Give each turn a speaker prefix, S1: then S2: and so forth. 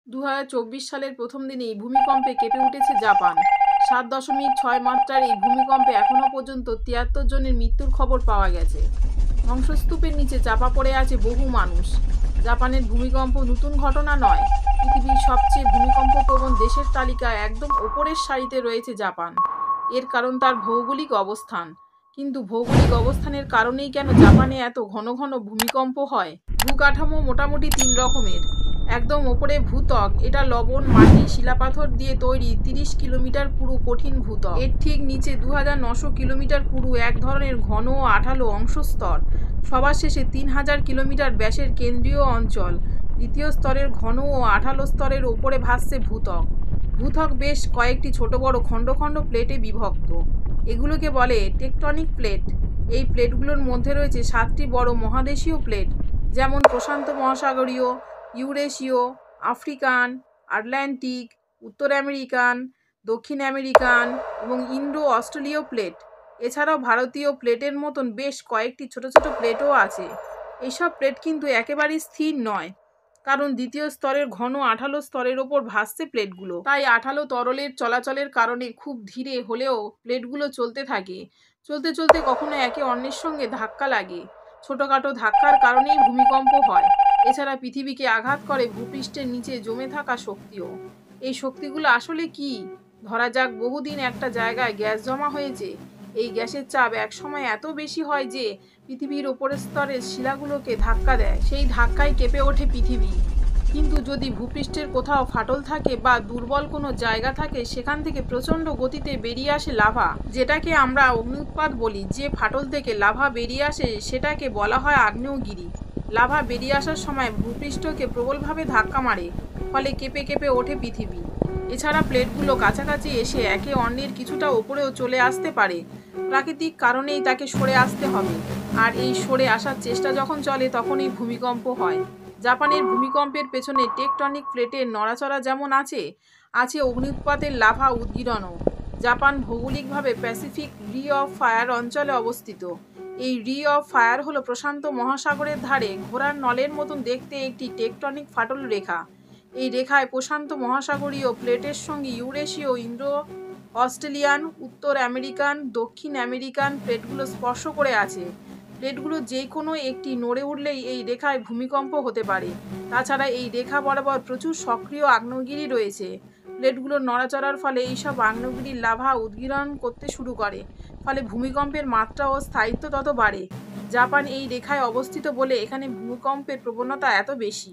S1: 2024 সালের প্রথম দিনেই ভূমিকম্পে কেঁপে উঠেছে জাপান। 7.6 মাত্রার এই ভূমিকম্পে এখনও পর্যন্ত 73 জনের মৃত্যুর খবর পাওয়া গেছে। ধ্বংসস্তূপের নিচে চাপা পড়ে আছে বহু মানুষ। জাপানের ভূমিকম্প নতুন ঘটনা নয়। পৃথিবীর সবচেয়ে ভূমিকম্পপ্রবণ দেশের তালিকায় একদম ওপরের সারিতে রয়েছে জাপান। এর কারণ তার ভৌগোলিক অবস্থান। কিন্তু ভৌগোলিক অবস্থানের কারণেই কেন জাপানে এত ঘন ঘন ভূমিকম্প হয়? ভূকাঠামো মোটামুটি 3 রকমের। একদম ওপরে ভূত্বক, এটা লবণ, মাটি, শিলাপাথর দিয়ে তৈরি 30 কিলোমিটার পুরু কঠিন ভূত্বক। এর ঠিক নিচে 2900 কিলোমিটার পুরু এক ধরনের ঘন ও আঠালো অংশস্তর। সবার শেষে 3000 কিলোমিটার ব্যাসের কেন্দ্রীয় অঞ্চল। দ্বিতীয় স্তরের ঘন ও আঠালো স্তরের ওপরে ভাসছে ভূত্বক। ভূত্বক বেশ কয়েকটি ছোট বড় খণ্ড খণ্ড প্লেটে বিভক্ত। এগুলোকে বলে টেকটনিক প্লেট। এই প্লেটগুলোর মধ্যে রয়েছে 7টি বড় মহাদেশীয় প্লেট, যেমন প্রশান্ত মহাসাগরীয়, ইউরেশীয়, আফ্রিকান, আটলান্টিক, উত্তর আমেরিকান, দক্ষিণ আমেরিকান এবং ইন্ডো অস্ট্রেলীয় প্লেট। এছাড়াও ভারতীয় প্লেটের মতন বেশ কয়েকটি ছোট ছোট প্লেটও আছে। এইসব প্লেট কিন্তু একেবারেই স্থির নয়, কারণ দ্বিতীয় স্তরের ঘন আঠালো স্তরের ওপর ভাসছে প্লেটগুলো। তাই আঠালো তরলের চলাচলের কারণে খুব ধীরে হলেও প্লেটগুলো চলতে থাকে। চলতে চলতে কখনো একে অন্যের সঙ্গে ধাক্কা লাগে। ছোটোখাটো ধাক্কার কারণেই ভূমিকম্প হয়। এছাড়া পৃথিবীকে আঘাত করে ভূপৃষ্ঠের নিচে জমে থাকা শক্তিও। এই শক্তিগুলো আসলে কি? ধরা যাক বহুদিন একটা জায়গায় গ্যাস জমা হয়েছে। এই গ্যাসের চাপ একসময় এত বেশি হয় যে পৃথিবীর ওপরের স্তরের শিলাগুলোকে ধাক্কা দেয়। সেই ধাক্কায় কেঁপে ওঠে পৃথিবী। কিন্তু যদি ভূপৃষ্ঠের কোথাও ফাটল থাকে বা দুর্বল কোনো জায়গা থাকে, সেখান থেকে প্রচণ্ড গতিতে বেরিয়ে আসে লাভা, যেটাকে আমরা অগ্ন্যুৎপাত বলি। যে ফাটল থেকে লাভা বেরিয়ে আসে সেটাকে বলা হয় আগ্নেয়গিরি। লাভা বেরিয়ে আসার সময় ভূপৃষ্ঠকে প্রবলভাবে ধাক্কা মারে, ফলে কেঁপে কেঁপে ওঠে পৃথিবী। এছাড়া প্লেটগুলো কাছাকাছি এসে একে অন্যের কিছুটা ওপরেও চলে আসতে পারে। প্রাকৃতিক কারণেই তাকে সরে আসতে হবে, আর এই সরে আসার চেষ্টা যখন চলে তখনই ভূমিকম্প হয়। জাপানের ভূমিকম্পের পেছনে টেকটনিক প্লেটের নড়াচড়া যেমন আছে, আছে অগ্ন্যুৎপাতের লাভা উদগীরণও। জাপান ভৌগোলিকভাবে প্যাসিফিক রি অফ ফায়ার অঞ্চলে অবস্থিত। এই রি অফ ফায়ার হলো প্রশান্ত মহাসাগরের ধারে ঘোড়ার নলের মতন দেখতে একটি টেকটনিক ফাটল রেখা। এই রেখায় প্রশান্ত মহাসাগরীয় প্লেটের সঙ্গে ইউরেশীয়, ইন্ডো অস্ট্রেলিয়ান, উত্তর আমেরিকান, দক্ষিণ আমেরিকান প্লেটগুলো স্পর্শ করে আছে। প্লেটগুলো যে কোনো একটি নড়ে উঠলেই এই রেখায় ভূমিকম্প হতে পারে। তাছাড়া এই রেখা বরাবর প্রচুর সক্রিয় আগ্নেয়গিরি রয়েছে। প্লেটগুলোর নড়াচড়ার ফলে এইসব আগ্নেয়গিরির লাভা উদগীরণ করতে শুরু করে, ফলে ভূমিকম্পের মাত্রা ও স্থায়িত্ব তত বাড়ে। জাপান এই রেখায় অবস্থিত বলে এখানে ভূমিকম্পের প্রবণতা এত বেশি।